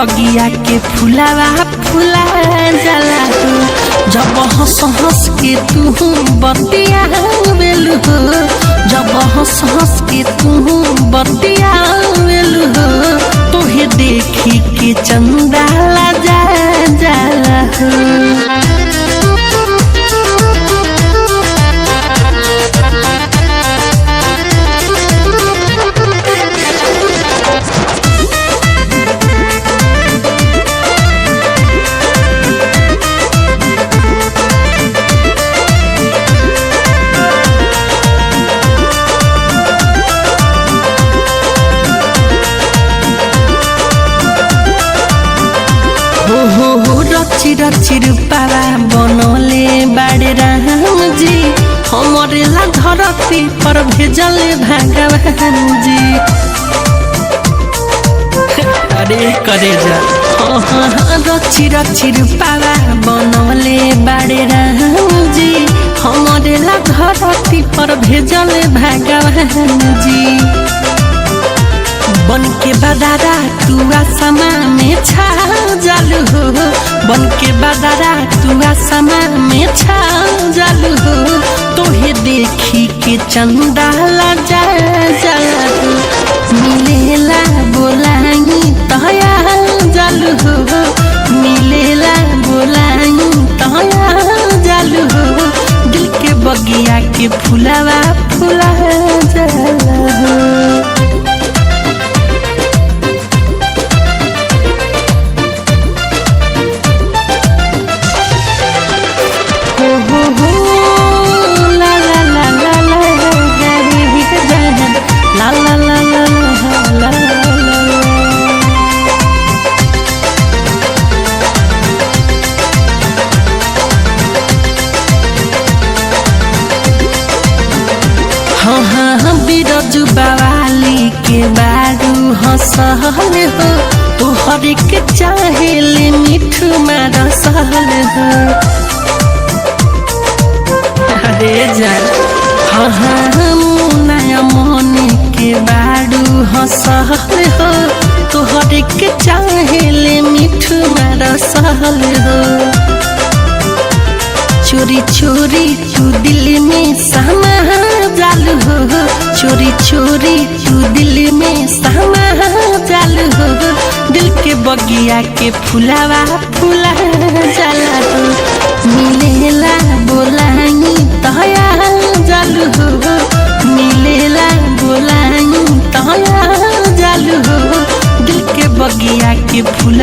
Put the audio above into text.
बगिया के फुलावा फुला जाला हो जब हंस हंस के तू बतिया बेलू हो जब हंस हंस के तू बतिया बेलू हो तोहे देखी के चंदा ला जाला हो। रची रची रूपावा बनले बाड़े राम जी हमारे ला धरती पर भेजले भगवान जी। अरे करे जा रची रची रूपावा बनले बाड़े राम जी हमारे ला धरती पर भेजले भगवान जी। बन के बदारा तू आसमा में छा जालू हो बन के बदारा तू आसमा में छा जालू हो तोहे देखी के चंदा ला जाला हो मिलेला बोलाई तया जालू हो मिलेला बोलाई तया जालू हो दिल के बगिया के फुलावा फुला जाला हो। हाँ बिरजू बवाली के बारू हंसहल हो तोहर के चाहेले मिठू मार सहल हो। अरे जान हाँ मुनाया मन के बारू हंसहल हो तोहर के चाहेले मिठू मार सहल हो। चोरी चोरी तू दिल में समा जालू हो चोरी चोरी तू दिल में समा जालू हो दिल के बगिया के फुलावा फुला जाला हो मिलेला बोलाई तया जालू हो मिलेला बोलाई तया जालू हो दिल के बगिया के फुला